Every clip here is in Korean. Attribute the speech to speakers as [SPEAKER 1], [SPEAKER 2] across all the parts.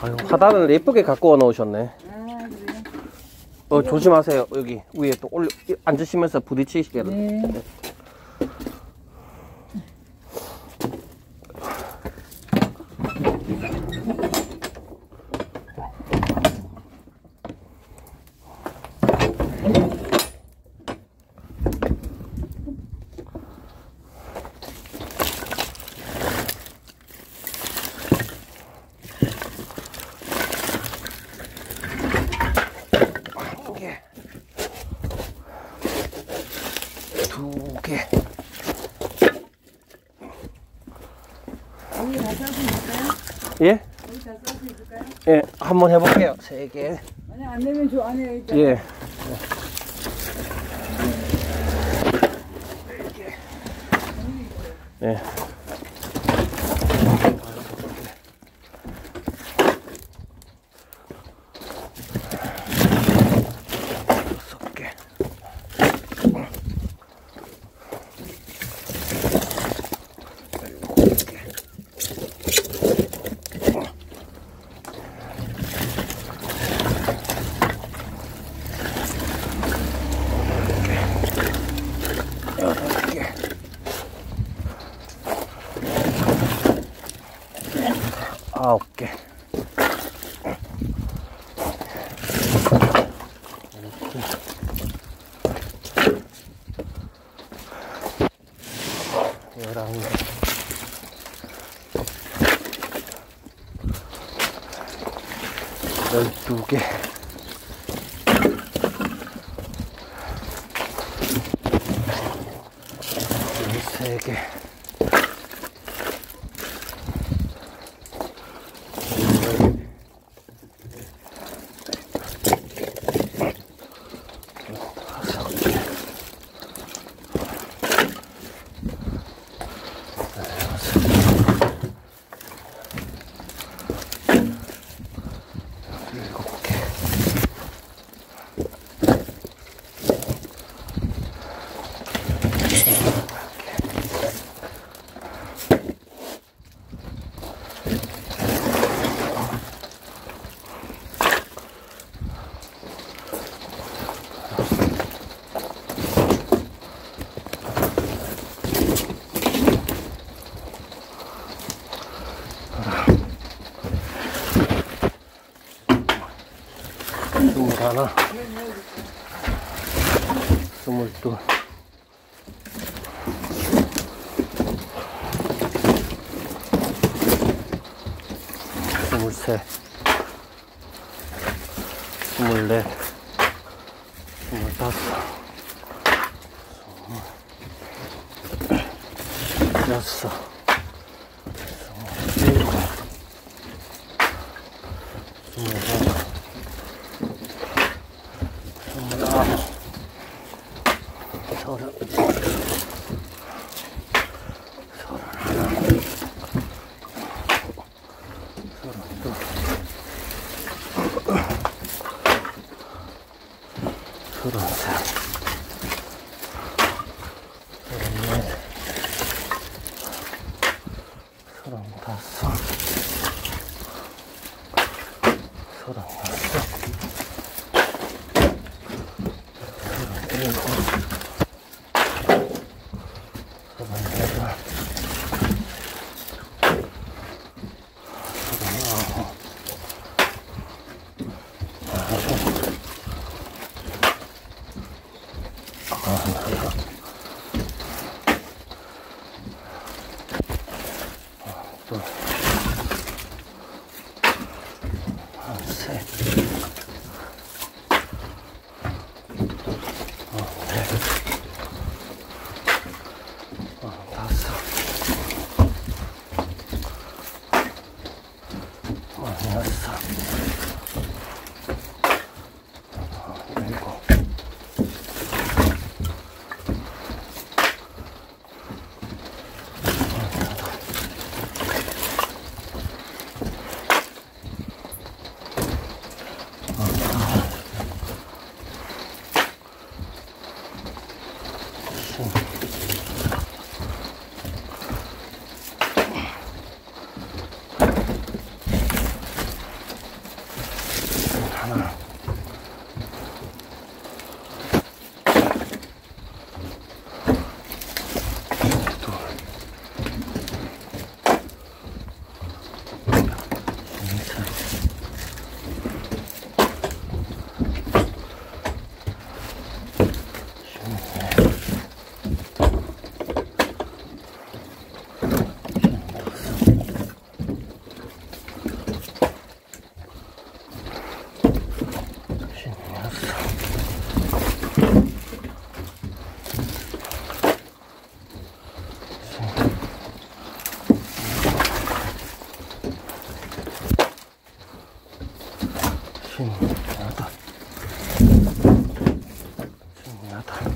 [SPEAKER 1] 아유, 하단을 예쁘게 갖고 와 놓으셨네. 조심하세요. 여기 위에 또 올려 앉으시면서 부딪히시게.
[SPEAKER 2] 네.
[SPEAKER 1] 두 개.
[SPEAKER 2] 여기 다 쌀 수 있을까요?
[SPEAKER 1] 예?
[SPEAKER 2] 여기 다 쌀 수 있을까요?
[SPEAKER 1] 예, 한번 해볼게요. 세 개.
[SPEAKER 2] 아니 안 되면 저 안에 있잖아.
[SPEAKER 1] 예. 예. 아홉 개. 열한 개. 열두 개. 열세 개. 스물하나, 스물둘, 스물셋, 스물넷, 스물다섯, 스물여섯, 스물일곱, 스물여덟, 서른, 서른하나, 서른둘, 서른셋, 서른넷, 서른다섯, 서른여섯, 서른일곱, 서른여덟, 서른아홉, 신기하다. 신기하다.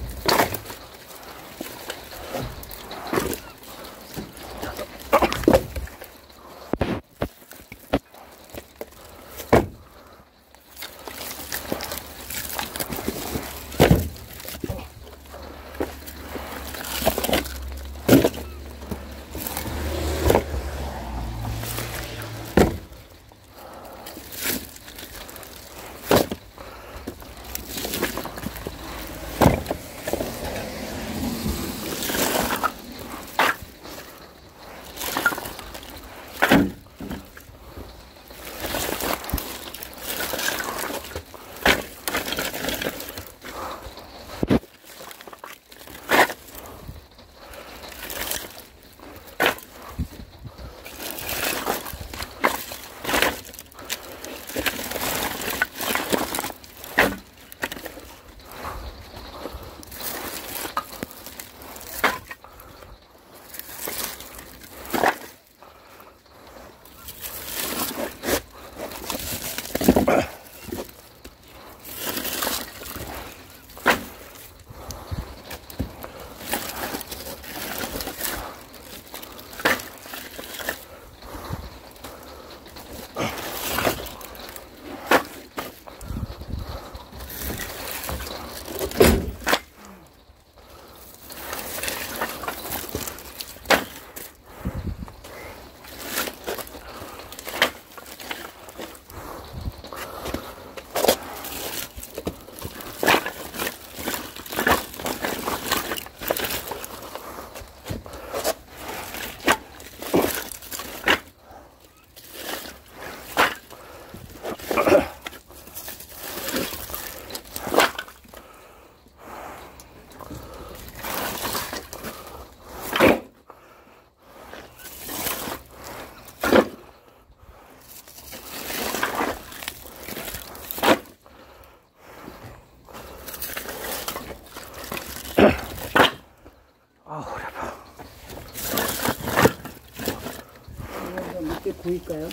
[SPEAKER 2] 보일까요?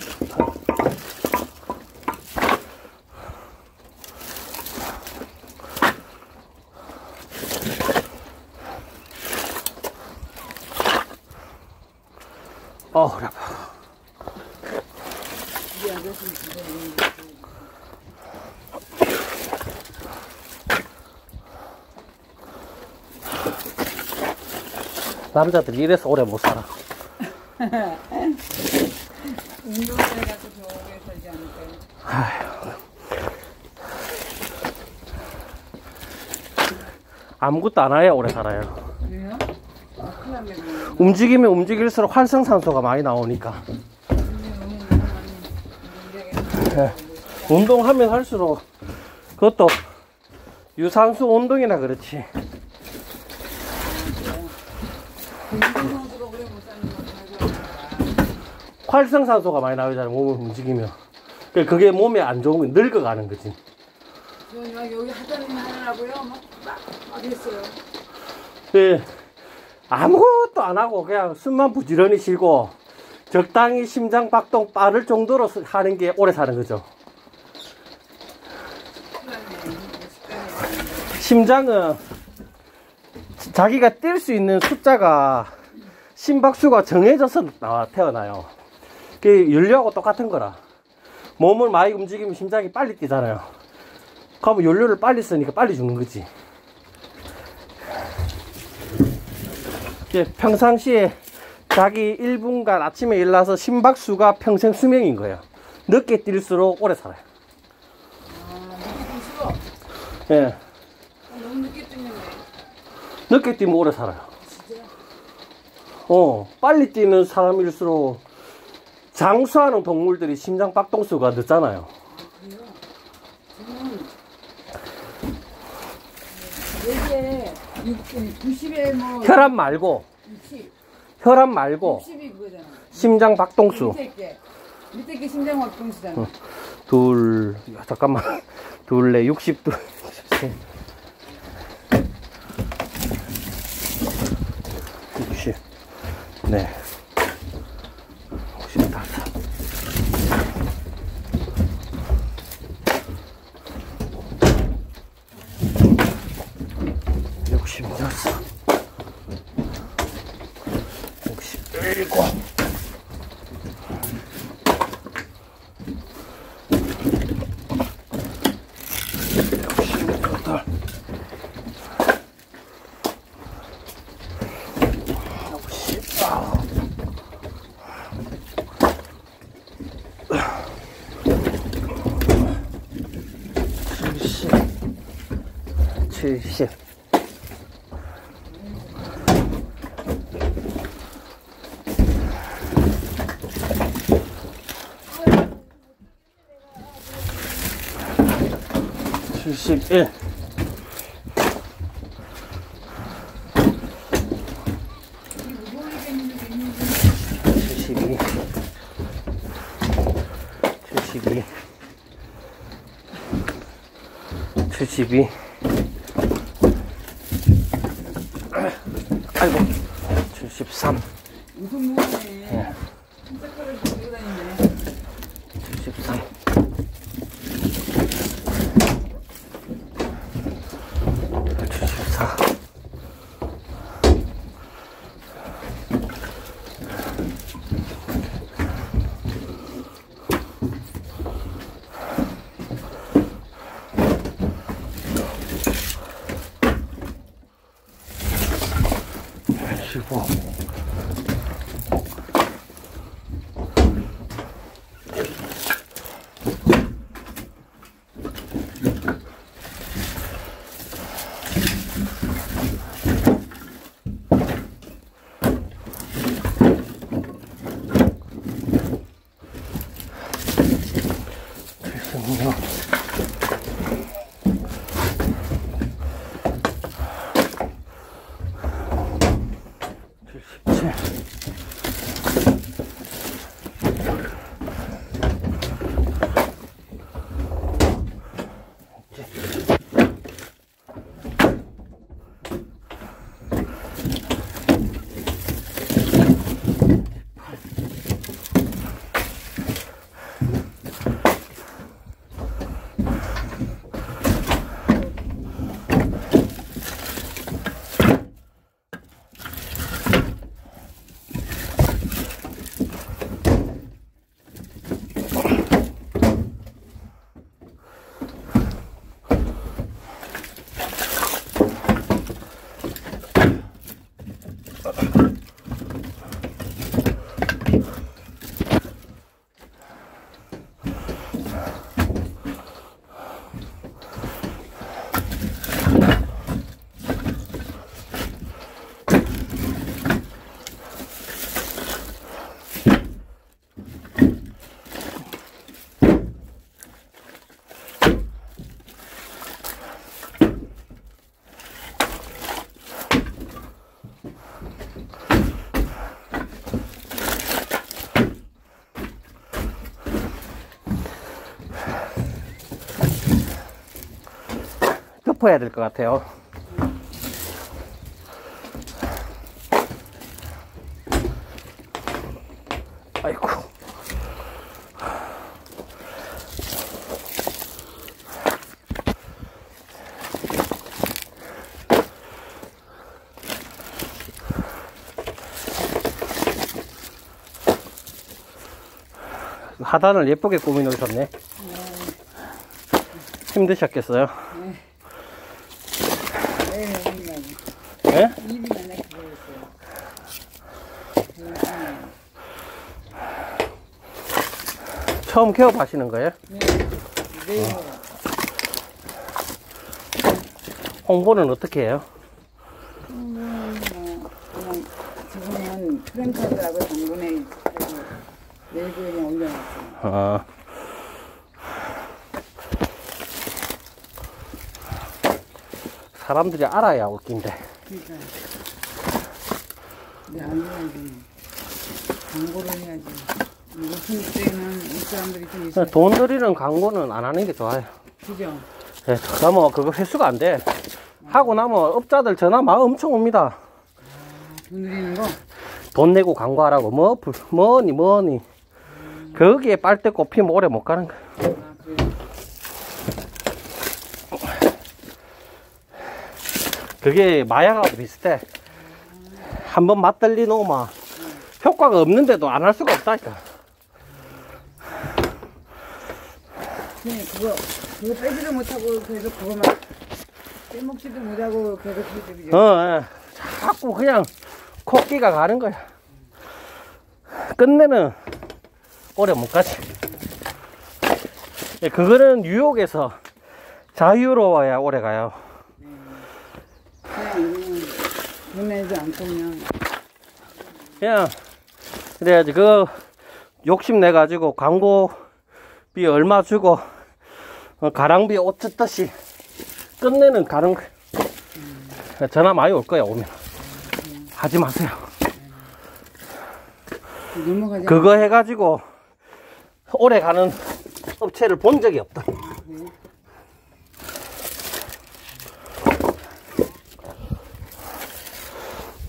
[SPEAKER 1] 그래 아파. 남자들이 이래서 오래 못 살아.
[SPEAKER 2] 운동을 해갖고 더 오래 살지 않을까요?
[SPEAKER 1] 아휴. 아무것도 안 해야 오래 살아요.
[SPEAKER 2] 그래요? 큰일 났네.
[SPEAKER 1] 움직이면 움직일수록 활성산소가 많이 나오니까. 네. 운동하면 할수록 그것도 유산소 운동이나 그렇지.
[SPEAKER 2] 운동선수가 오래 못 사는 건
[SPEAKER 1] 활성산소가 많이 나오잖아요. 몸을 움직이면. 그게 몸에 안 좋은 거 늙어가는 거지.
[SPEAKER 2] 저는 여기 하자는 하느라고요. 막 했어요.
[SPEAKER 1] 네. 아무것도 안 하고 그냥 숨만 부지런히 쉬고 적당히 심장 박동 빠를 정도로 하는 게 오래 사는 거죠. 심장은 자기가 뛸 수 있는 숫자가 심박수가 정해져서 태어나요. 그게 연료하고 똑같은 거라. 몸을 많이 움직이면 심장이 빨리 뛰잖아요. 그러면 연료를 빨리 쓰니까 빨리 죽는 거지. 평상시에 자기 1분간 아침에 일어나서 심박수가 평생 수명인 거예요. 늦게 뛸수록 오래 살아요.
[SPEAKER 2] 늦게 뛸수록?
[SPEAKER 1] 예.
[SPEAKER 2] 너무 늦게 뛰는데.
[SPEAKER 1] 늦게 뛰면 오래 살아요.
[SPEAKER 2] 진짜?
[SPEAKER 1] 빨리 뛰는 사람일수록 장수하는 동물들이 심장 박동수가 늦잖아요.
[SPEAKER 2] 그래요? 저는 이게 90에 뭐
[SPEAKER 1] 혈압 말고
[SPEAKER 2] 60,
[SPEAKER 1] 혈압 말고
[SPEAKER 2] 60이 그거잖아.
[SPEAKER 1] 심장 박동수.
[SPEAKER 2] 밑에 게 심장 박동수잖아.
[SPEAKER 1] 잠깐만. 둘레 60도 60. 네. 65. 7 70 71 72 72 아이고 73
[SPEAKER 2] 무슨 무거네. 흰색깔을 들고 다니네.
[SPEAKER 1] 73 74 15 덮어야 될 것 같아요. 아이고. 하단을 예쁘게 꾸미 놓으셨네. 힘드셨겠어요? 네?
[SPEAKER 2] 일이 많아 그거였어요.
[SPEAKER 1] 처음 개업하시는 거예요?
[SPEAKER 2] 네. 네.
[SPEAKER 1] 홍보는 어떻게 해요?
[SPEAKER 2] 그냥 지금은 프랜차이즈하고 당근에 내일도 그냥 올려놨어요.
[SPEAKER 1] 사람들이 알아야 웃긴데.
[SPEAKER 2] 그러니까. 근데 안 해야지. 광고를 해야지. 높은 때는 이 사람들이 좀 있어요.
[SPEAKER 1] 돈 들이는 광고는 안 하는 게 좋아요.
[SPEAKER 2] 그죠?
[SPEAKER 1] 네, 그러면 그거 회수가 안 돼. 하고 나면 업자들 전화 막 엄청 옵니다.
[SPEAKER 2] 돈 들이는 거?
[SPEAKER 1] 돈 내고 광고하라고. 뭐니. 거기에 빨대 꼽히면 오래 못 가는 거야.
[SPEAKER 2] 아, 그래요?
[SPEAKER 1] 그게 마약하고 비슷해. 한번 맛들리 놓으면 효과가 없는데도 안 할 수가 없다니까.
[SPEAKER 2] 그거 빼지도 못하고 계속 그거만 빼먹지도 못하고 계속 그죠?
[SPEAKER 1] 예. 자꾸 그냥 코끼가 가는 거야. 끝내는 오래 못 가지. 예, 그거는 뉴욕에서 자유로워야 오래 가요.
[SPEAKER 2] 그냥 이거는 돈 내지 않고
[SPEAKER 1] 그냥 그래야지. 그 욕심 내 가지고 광고비 얼마 주고 가랑비 옷 뜯듯이 끝내는 가는 거야. 전화 많이 올 거야 오면. 하지 마세요.
[SPEAKER 2] 넘어가자.
[SPEAKER 1] 그거 해가지고 오래 가는 업체를 본 적이 없다.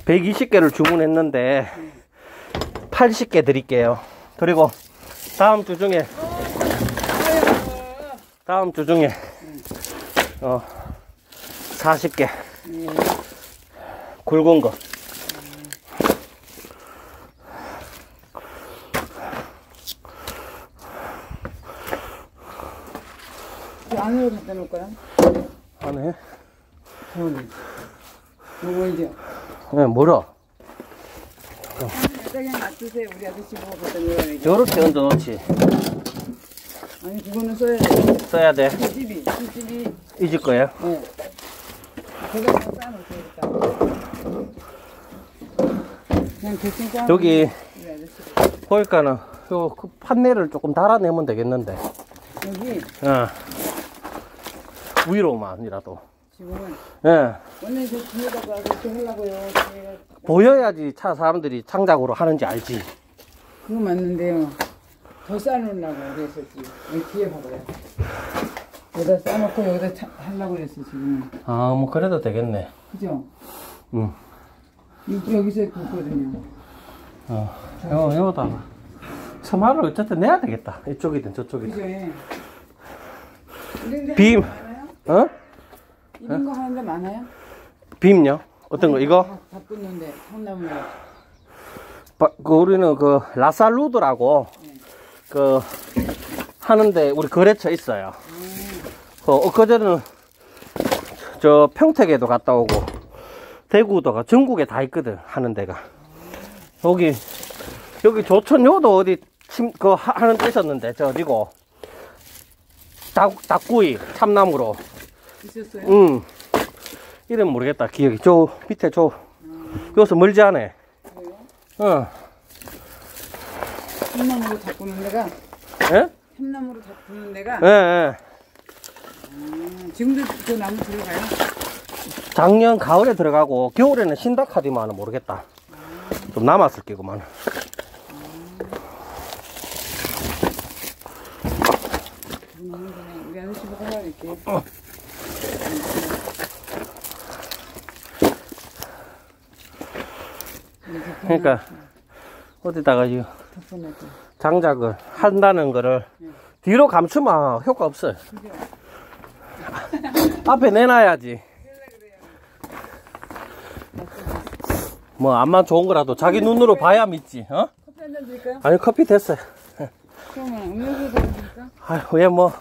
[SPEAKER 1] 120개를 주문했는데 80개 드릴게요. 그리고 다음 주 중에 40개 굵은 거.
[SPEAKER 2] 그 안으로 갖다 놓을 거야?
[SPEAKER 1] 안에?
[SPEAKER 2] 뭐죠?
[SPEAKER 1] 네, 뭐라?
[SPEAKER 2] 그냥 놔두세요. 우리 아저씨 보고 갖다 놓으라고.
[SPEAKER 1] 요렇게 얹어 놓지.
[SPEAKER 2] 아니 그거는 써야 돼.
[SPEAKER 1] 써야 돼.
[SPEAKER 2] 집이
[SPEAKER 1] 잊을 거예요?
[SPEAKER 2] 네. 거기다 쌓아놓으세요. 그냥 대충 쌓아.
[SPEAKER 1] 여기
[SPEAKER 2] 우리 아저씨.
[SPEAKER 1] 보니까는 요 그 판넬을 조금 달아내면 되겠는데.
[SPEAKER 2] 여기
[SPEAKER 1] 위로만이라도.
[SPEAKER 2] 지금은
[SPEAKER 1] 예.
[SPEAKER 2] 원래 저 뒤에다가 이렇게 하려고요. 뒤에가.
[SPEAKER 1] 보여야지 차 사람들이 창작으로 하는지 알지.
[SPEAKER 2] 그거 맞는데요. 더 쌓아놓으려고 그랬었지. 여기 뒤에 봐봐요. 여기다 쌓아놓고 여기다 하려고 그랬어 지금.
[SPEAKER 1] 아, 뭐 그래도 되겠네.
[SPEAKER 2] 그죠?
[SPEAKER 1] 응.
[SPEAKER 2] 여기서 굽거든요.
[SPEAKER 1] 여기다가 처마를 어쨌든 내야 되겠다. 이쪽이든 저쪽이든.
[SPEAKER 2] 그죠? 이런 데
[SPEAKER 1] 빔.
[SPEAKER 2] 많아요?
[SPEAKER 1] 어?
[SPEAKER 2] 이런 거 하는데 많아요?
[SPEAKER 1] 빔요? 어떤 거? 이거?
[SPEAKER 2] 다 끊는데 참나무로.
[SPEAKER 1] 우리는 그 라살루드라고 그 하는데 우리 거래처 있어요. 그전에는 저 평택에도 갔다 오고 대구도 가 전국에 다 있거든 하는 데가. 여기 조천요도 어디 하는 데 있었는데 저 어디고 닭구이 참나무로.
[SPEAKER 2] 있었어요?
[SPEAKER 1] 응. 이름 모르겠다. 기억이. 저 밑에 여기서 멀지 않아.
[SPEAKER 2] 그래요? 참나무로 닦는 데가?
[SPEAKER 1] 예?
[SPEAKER 2] 참나무로 닦는 데가?
[SPEAKER 1] 예.
[SPEAKER 2] 지금도 저 나무 들어가요?
[SPEAKER 1] 작년 가을에 들어가고 겨울에는 신다카디만은 모르겠다. 좀 남았을 게구만.
[SPEAKER 2] 우리 아저씨 보고 하려고
[SPEAKER 1] 그러니까 어디다가 이 장작을 한다는 거를 뒤로 감추면 효과 없어요. 앞에 내놔야지. 뭐 암만 좋은 거라도 자기 눈으로 봐야 믿지. 어?
[SPEAKER 2] 커피 한잔 드릴까요?
[SPEAKER 1] 아니 커피 됐어요.
[SPEAKER 2] 그러면 음료수 더 드릴까?
[SPEAKER 1] 아휴 왜 뭐.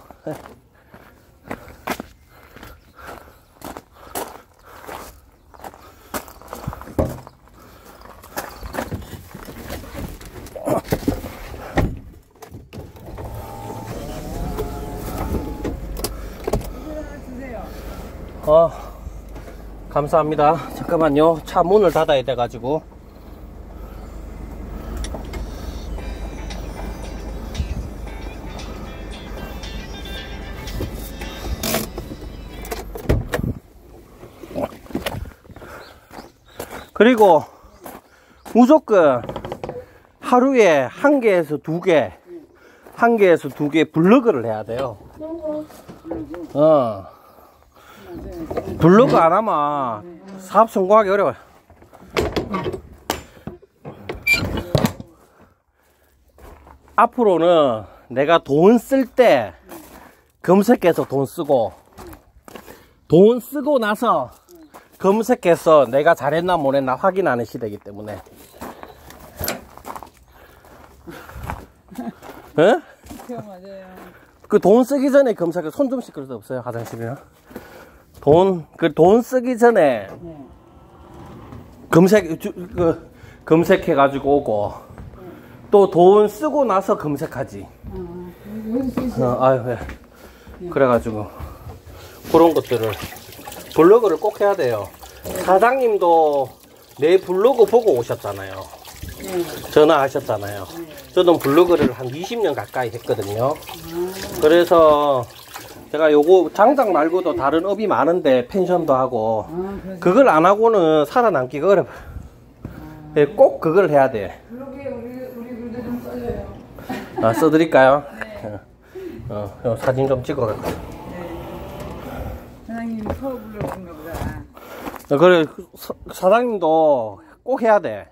[SPEAKER 1] 감사합니다. 잠깐만요. 차 문을 닫아야 돼가지고. 그리고 무조건 하루에 1개에서 2개, 1개에서 2개 블로그를 해야 돼요. 블로그 안 하면 사업 성공하기 어려워요. 앞으로는 내가 돈 쓸 때 검색해서 돈 쓰고, 돈 쓰고 나서 검색해서 내가 잘했나 못했나 확인하는 시대이기 때문에 예?
[SPEAKER 2] 맞아요.
[SPEAKER 1] 그 돈 쓰기 전에 검색해. 손 좀 씻을 수 없어요, 화장실이나? 돈 쓰기 전에
[SPEAKER 2] 네.
[SPEAKER 1] 검색해가지고 오고, 또 돈 쓰고 나서 검색하지.
[SPEAKER 2] 여기 쓰세요.
[SPEAKER 1] 아유, 예. 그래가지고, 그런 것들을, 블로그를 꼭 해야 돼요. 사장님도 내 블로그 보고 오셨잖아요.
[SPEAKER 2] 네.
[SPEAKER 1] 전화하셨잖아요. 저도 블로그를 한 20년 가까이 했거든요. 그래서 제가 요거 장작 말고도 다른 업이 많은데 펜션도 하고 그걸 안 하고는 살아남기가 어려워요. 네, 꼭 그걸 해야 돼.
[SPEAKER 2] 블로그에 우리 글도 좀 써줘요.
[SPEAKER 1] 아, 써드릴까요?
[SPEAKER 2] 네.
[SPEAKER 1] 요 사진 좀 찍어갈게요.
[SPEAKER 2] 사장님이 서울 블로그인가 보다.
[SPEAKER 1] 그래, 사장님도 꼭 해야 돼.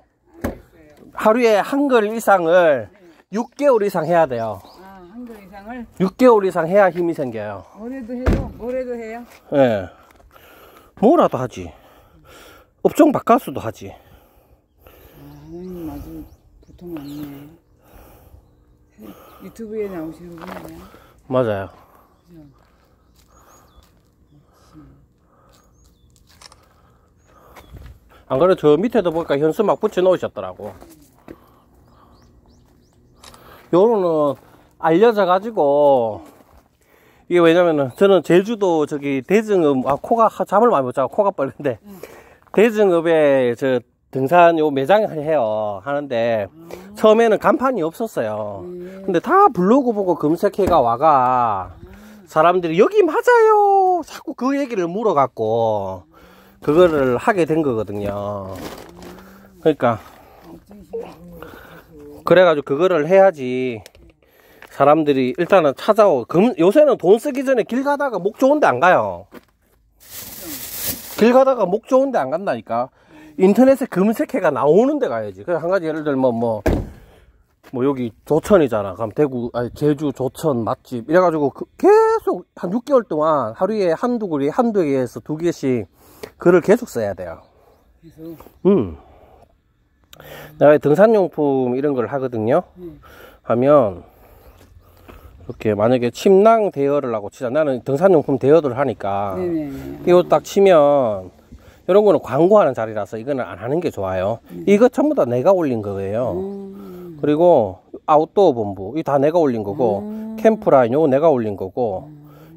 [SPEAKER 1] 하루에 한글 이상을 6개월 이상 해야 돼요.
[SPEAKER 2] 아, 한글 이상을?
[SPEAKER 1] 6개월 이상 해야 힘이 생겨요.
[SPEAKER 2] 뭐래도 해요? 뭐래도 해요?
[SPEAKER 1] 예. 네. 뭐라도 하지. 업종 바꿔서도 하지.
[SPEAKER 2] 사장님 아주 보통 많네. 유튜브에 나오시는 분 아니야?
[SPEAKER 1] 맞아요.
[SPEAKER 2] 그죠?
[SPEAKER 1] 안 그래, 저 밑에도 보니까 현수 막 붙여 놓으셨더라고. 요거는 알려져가지고, 이게 왜냐면은, 저는 제주도 저기 대증읍, 코가, 잠을 많이 못 자고 코가 빨는데, 대증읍에 저 등산 요 매장 해요. 하는데, 처음에는 간판이 없었어요. 근데 다 블로그 보고 검색해가 와가, 사람들이 여기 맞아요! 자꾸 그 얘기를 물어갖고, 그거를 하게 된 거거든요. 그러니까, 그래가지고 그거를 해야지 사람들이 일단은 찾아오. 요새는 돈 쓰기 전에 길 가다가 목 좋은데 안 가요. 길 가다가 목 좋은데 안 간다니까. 인터넷에 검색해가 나오는 데 가야지. 그냥 한 가지 예를 들면 뭐 여기 조천이잖아. 그럼 대구, 제주 조천 맛집 이래가지고 계속 한 6개월 동안 하루에 한두 개에서 2개씩 글을 계속 써야 돼요.
[SPEAKER 2] 계속?
[SPEAKER 1] 내가 등산용품 이런 걸 하거든요. 하면 이렇게 만약에 침낭 대여를 하고 치자. 나는 등산용품 대여를 하니까 이거 딱 치면 이런 거는 광고하는 자리라서 이거는 안 하는 게 좋아요. 이거 전부 다 내가 올린 거예요. 그리고 아웃도어 본부 이거 다 내가 올린 거고 캠프라인 이거 내가 올린 거고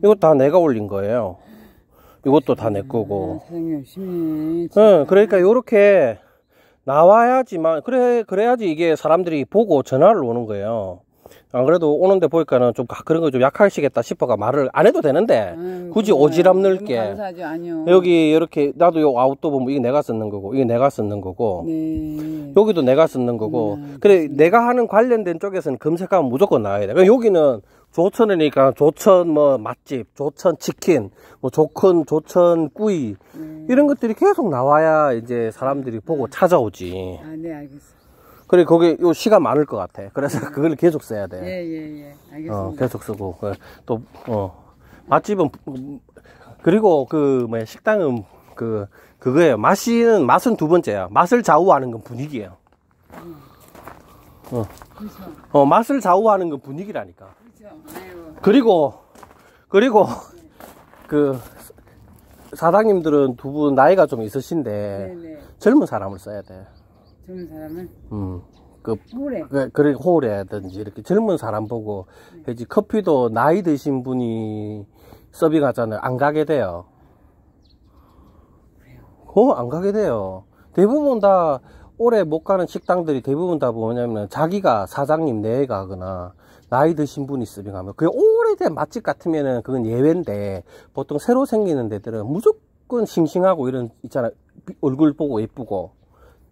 [SPEAKER 1] 이거 다 내가 올린 거예요. 이것도 다 내 거고.
[SPEAKER 2] 사장님 열심히.
[SPEAKER 1] 그러니까 요렇게 나와야지만 그래야지 이게 사람들이 보고 전화를 오는 거예요. 안 그래도 오는데 보니까는 좀 그런 거 좀 약하시겠다 싶어가 말을 안 해도 되는데 굳이 오지랖 넓게
[SPEAKER 2] 감사하죠. 아니요.
[SPEAKER 1] 여기 이렇게 나도 요 아웃도어 보면 이게 내가 쓰는 거고 이게 내가 쓰는 거고
[SPEAKER 2] 네.
[SPEAKER 1] 여기도 내가 쓰는 거고 그래 내가 하는 관련된 쪽에서는 검색하면 무조건 나와야 돼. 그러니까 여기는 조천이니까 조천 뭐 맛집, 조천 치킨, 뭐 조천 꾸이 이런 것들이 계속 나와야 이제 사람들이 보고 찾아오지.
[SPEAKER 2] 아, 네, 알겠어.
[SPEAKER 1] 그래 거기 요 시간 많을 것 같아. 그래서 그걸 계속 써야 돼.
[SPEAKER 2] 예. 알겠습니다.
[SPEAKER 1] 계속 쓰고 또 맛집은 그리고 식당은 그거예요. 맛은 두 번째야. 맛을 좌우하는 건 분위기예요.
[SPEAKER 2] 그렇죠.
[SPEAKER 1] 맛을 좌우하는 건 분위기라니까.
[SPEAKER 2] 그렇죠. 아이고.
[SPEAKER 1] 그리고 그 사장님들은 두 분 나이가 좀 있으신데
[SPEAKER 2] 네네.
[SPEAKER 1] 젊은 사람을 써야 돼.
[SPEAKER 2] 젊은 사람은? 호래.
[SPEAKER 1] 그래 호래든지 이렇게 젊은 사람 보고 해지. 커피도 나이 드신 분이 서빙하잖아요. 안 가게 돼요. 안 가게 돼요. 대부분 다 오래 못 가는 식당들이 대부분 다 뭐냐면 자기가 사장님 내외가 하거나 나이 드신 분이 서빙하면 그게 오래된 맛집 같으면은 그건 예외인데 보통 새로 생기는 데들은 무조건 싱싱하고 이런 있잖아. 얼굴 보고 예쁘고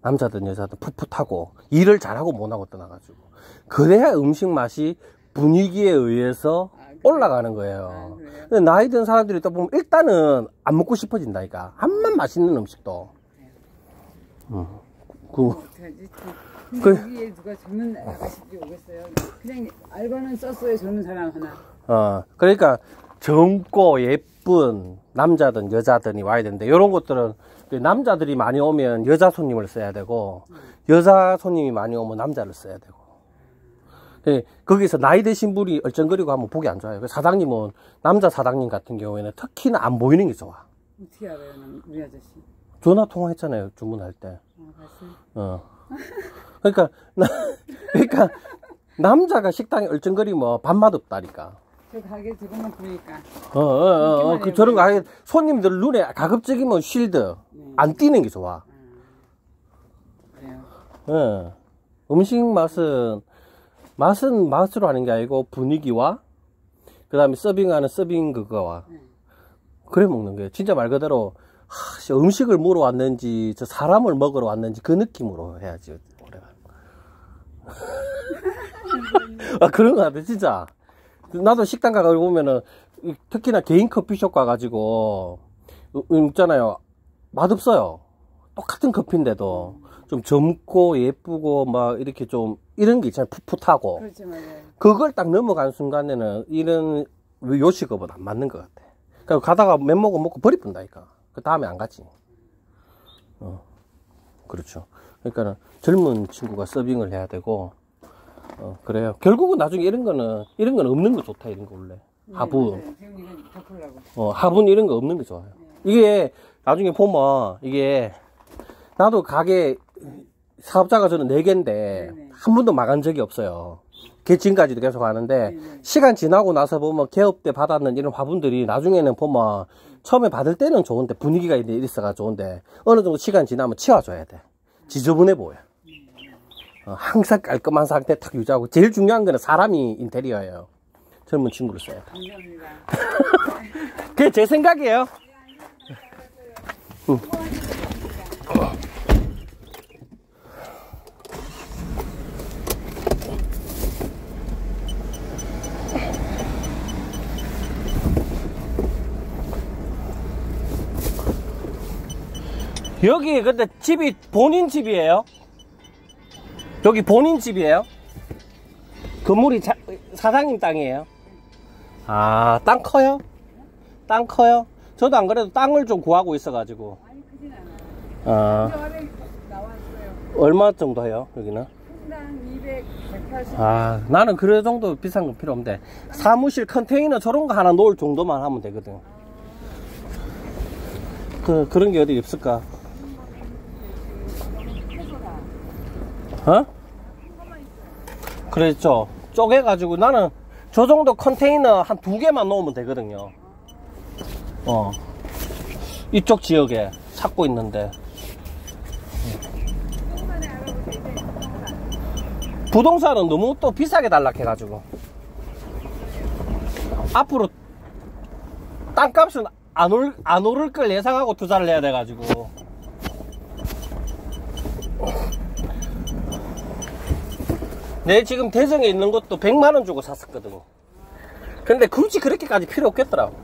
[SPEAKER 1] 남자든 여자든 풋풋하고 일을 잘하고 못하고 떠나가지고 그래야 음식 맛이 분위기에 의해서 올라가는 거예요. 근데 나이 든 사람들이 또 보면 일단은 안 먹고 싶어진다니까. 한만 맛있는 음식도.
[SPEAKER 2] 어떡하지? 근데 여기에 누가 젊은 아가씨들이 오겠어요? 그냥 알고는 썼어요. 젊은 사람 하나.
[SPEAKER 1] 그러니까 젊고 예쁜 남자든 여자든이 와야 되는데 이런 것들은 남자들이 많이 오면 여자 손님을 써야 되고 여자 손님이 많이 오면 남자를 써야 되고 예, 거기서 나이 드신 분이 얼쩡거리고 하면 보기 안 좋아요. 그 사장님은, 남자 사장님 같은 경우에는 특히나 안 보이는 게 좋아.
[SPEAKER 2] 어떻게 알아요, 우리 아저씨?
[SPEAKER 1] 전화 통화했잖아요, 주문할 때.
[SPEAKER 2] 봤어요?
[SPEAKER 1] 그러니까, 그러니까, 남자가 식당에 얼쩡거리면 밥맛 없다니까.
[SPEAKER 2] 저 가게 들어오면 보니까.
[SPEAKER 1] 저런 거 하게, 손님들 눈에 가급적이면 쉴드, 안 띄는 게 좋아.
[SPEAKER 2] 그래요.
[SPEAKER 1] 음식 맛은 맛으로 하는 게 아니고 분위기와 그 다음에 서빙하는 서빙 그거와 그래 먹는 거예요. 진짜 말 그대로 음식을 먹으러 왔는지 저 사람을 먹으러 왔는지 그 느낌으로 해야지. 그런 거 같아 진짜. 나도 식당 가가지고 보면은 특히나 개인 커피숍 가가지고 있잖아요. 맛없어요. 똑같은 커피인데도 좀 젊고 예쁘고 막 이렇게 좀 이런 게 있잖아요. 풋풋하고.
[SPEAKER 2] 그렇지, 맞아요.
[SPEAKER 1] 그걸 딱 넘어가는 순간에는 이런 요식업은 안 맞는 것 같아. 그러니까 가다가 몇 모금 먹고 버리뿐다니까. 그 다음에 안 가지. 그렇죠. 그러니까 젊은 친구가 서빙을 해야 되고 그래요. 결국은 나중에 이런 거는 없는 거 좋다. 이런 거 원래. 화분.
[SPEAKER 2] 네, 지금 이건 덮으려고.
[SPEAKER 1] 화분 이런 거 없는 게 좋아요. 이게 나중에 보면 이게 나도 가게 사업자가 저는 4개인데 한 번도 망한 적이 없어요. 지금까지도 계속 하는데 시간 지나고 나서 보면 개업 때 받았는 이런 화분들이 나중에는 보면 처음에 받을 때는 좋은데 분위기가 있어가 좋은데 어느 정도 시간 지나면 치워줘야 돼. 지저분해 보여. 항상 깔끔한 상태 탁 유지하고 제일 중요한 거는 사람이 인테리어예요. 젊은 친구를 써야 돼.
[SPEAKER 2] 감사합니다.
[SPEAKER 1] 그게 제 생각이에요. 여기 근데 집이 본인 집이에요? 여기 본인 집이에요? 건물이 사장님 땅이에요? 아, 땅 커요? 땅 커요? 저도 안 그래도 땅을 좀 구하고 있어가지고.
[SPEAKER 2] 아니, 크진 않아요.
[SPEAKER 1] 아,
[SPEAKER 2] 전에 나왔어요.
[SPEAKER 1] 얼마 정도 해요, 여기는?
[SPEAKER 2] 평당 200, 180.
[SPEAKER 1] 아, 나는 그 정도 비싼 건 필요 없는데. 사무실 컨테이너 저런 거 하나 놓을 정도만 하면 되거든. 그런 게 어디 없을까? 그랬죠. 쪼개가지고 나는 저 정도 컨테이너 한 2개만 놓으면 되거든요. 이쪽 지역에 찾고 있는데. 부동산은 너무 또 비싸게 달락해가지고. 앞으로 땅값은 안 오를 걸 예상하고 투자를 해야 돼가지고. 내 지금 대전에 있는 것도 100만원 주고 샀었거든. 근데 굳이 그렇게까지 필요 없겠더라고.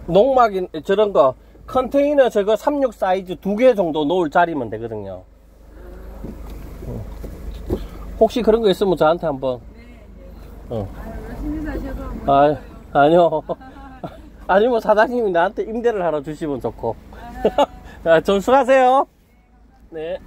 [SPEAKER 1] 농막인 저런 거 컨테이너 저거 36 사이즈 2개 정도 놓을 자리면 되거든요. 혹시 그런 거 있으면 저한테 한번.
[SPEAKER 2] 열심히 사셔서.
[SPEAKER 1] 아니요. 아니면 사장님이 나한테 임대를 하러 주시면 좋고. 좀 수고하세요. 네.